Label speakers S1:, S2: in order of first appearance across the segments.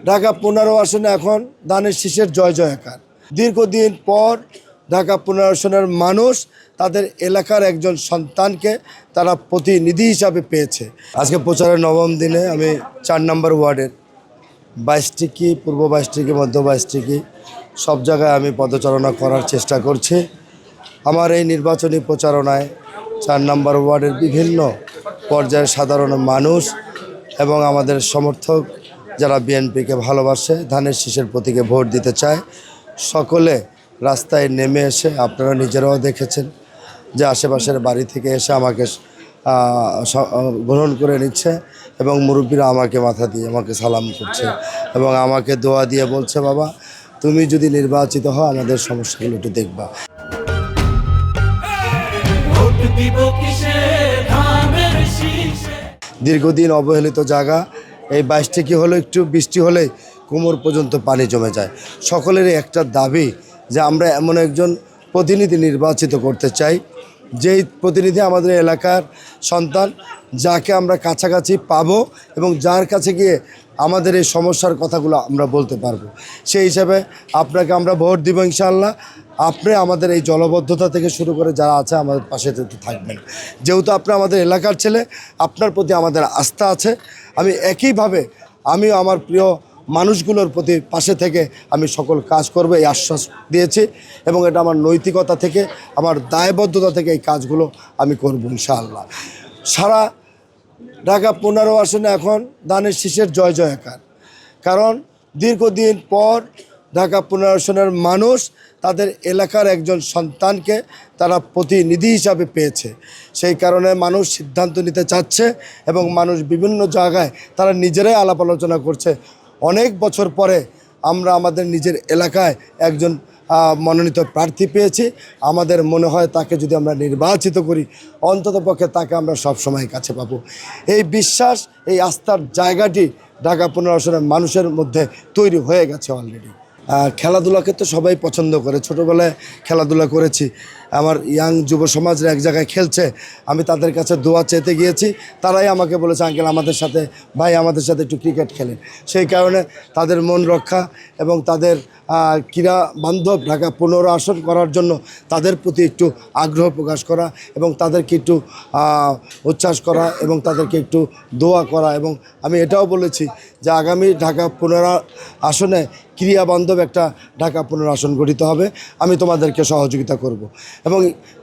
S1: ঢাকা 15 আসনে এখন ধানের শীষের জয় জয়কার। দীর্ঘদিন পর ঢাকা 15 আসনের মানুষ তাদের এলাকার একজন সন্তানকে তারা প্রতিনিধি হিসাবে পেয়েছে। আজকে প্রচারের নবম দিনে আমি 4 নম্বর ওয়ার্ডের 22টি পূর্ব 22টি মধ্য 22টি সব জায়গায় আমি পদচারণা করার চেষ্টা করছি। আমার এই নির্বাচনী প্রচারণায় 4 নম্বর ওয়ার্ডের বিভিন্ন পর্যায়ের সাধারণ মানুষ এবং আমাদের সমর্থক যারা বিএনপিকে ভালোবাসে, ধানের শীষের প্রতীকে ভোট দিতে চায়, সকলে রাস্তায় নেমে এসে আপনারা নিজেরাও দেখেছেন যে আশেপাশের বাড়ি থেকে এসে আমাকে গ্রহণ করে নিচ্ছে এবং মুরব্বীরা আমাকে মাথা দিয়ে আমাকে সালাম করছে এবং আমাকে দোয়া দিয়ে বলছে, বাবা তুমি যদি নির্বাচিত হও আমাদের সমস্যাগুলো একটু দেখবা। দীর্ঘদিন অবহেলিত জায়গা, এই 22টি হলো একটু বৃষ্টি হলেই কোমর পর্যন্ত পানি জমে যায়। সকলেরই একটা দাবি যে আমরা এমন একজন প্রতিনিধি নির্বাচিত করতে চাই, যেই প্রতিনিধি আমাদের এলাকার সন্তান, যাকে আমরা কাছাকাছি পাবো এবং যার কাছে গিয়ে আমাদের এই সমস্যার কথাগুলো আমরা বলতে পারবো। সেই হিসাবে আপনাকে আমরা ভোট দিব ইনশাআল্লাহ। আপনি আমাদের এই জলবদ্ধতা থেকে শুরু করে যারা আছে আমাদের পাশে থাকবেন। যেহেতু আপনি আমাদের এলাকার ছেলে, আপনার প্রতি আমাদের আস্থা আছে। আমি একইভাবে আমিও আমার প্রিয় মানুষগুলোর প্রতি পাশে থেকে আমি সকল কাজ করব এই আশ্বাস দিয়েছি এবং এটা আমার নৈতিকতা থেকে, আমার দায়বদ্ধতা থেকে এই কাজগুলো আমি করব ইনশাআল্লাহ। সারা ঢাকা 15 আসনে এখন ধানের শীষের জয় জয়কার। কারণ দীর্ঘদিন পর ঢাকা 15 আসনের মানুষ তাদের এলাকার একজন সন্তানকে তারা প্রতিনিধি হিসাবে পেয়েছে। সেই কারণে মানুষ সিদ্ধান্ত নিতে চাচ্ছে এবং মানুষ বিভিন্ন জায়গায় তারা নিজেরাই আলাপ আলোচনা করছে। অনেক বছর পরে আমরা আমাদের নিজের এলাকায় একজন মনোনীত প্রার্থী পেয়েছি। আমাদের মনে হয় তাকে যদি আমরা নির্বাচিত করি, অন্ততপক্ষে তাকে আমরা সব সময় কাছে পাবো। এই বিশ্বাস, এই আস্থার জায়গাটি ঢাকা 15 আসনের মানুষের মধ্যে তৈরি হয়ে গেছে অলরেডি। খেলাধুলাকে তো সবাই পছন্দ করে, ছোটোবেলায় খেলাধুলা করেছি। আমার ইয়াং যুব সমাজরা এক জায়গায় খেলছে, আমি তাদের কাছে দোয়া চেতে গিয়েছি, তারাই আমাকে বলেছে, আঙ্কেল আমাদের সাথে, ভাই আমাদের সাথে একটু ক্রিকেট খেলেন। সেই কারণে তাদের মন রক্ষা এবং তাদের ক্রীড়া বান্ধব ঢাকা 15 আসন করার জন্য তাদের প্রতি একটু আগ্রহ প্রকাশ করা এবং তাদেরকে একটু উচ্ছ্বাস করা এবং তাদেরকে একটু দোয়া করা। এবং আমি এটাও বলেছি যে আগামী ঢাকা 15 আসনে ক্রীড়া বান্ধব একটা ঢাকা 15 আসন গঠিত হবে, আমি তোমাদেরকে সহযোগিতা করব। এবং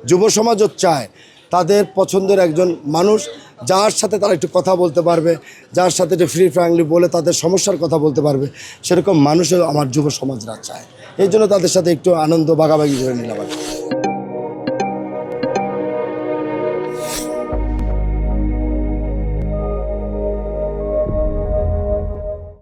S1: যুব সমাজও চায় তাদের পছন্দের একজন মানুষ, যার সাথে তারা একটু কথা বলতে পারবে, যার সাথে একটু ফ্রি ফ্র্যাঙ্কলি বলে তাদের সমস্যার কথা বলতে পারবে, সেরকম মানুষও আমার যুব সমাজরা চায়। এই জন্য তাদের সাথে একটু আনন্দ ভাগাভাগি করে নিলাম।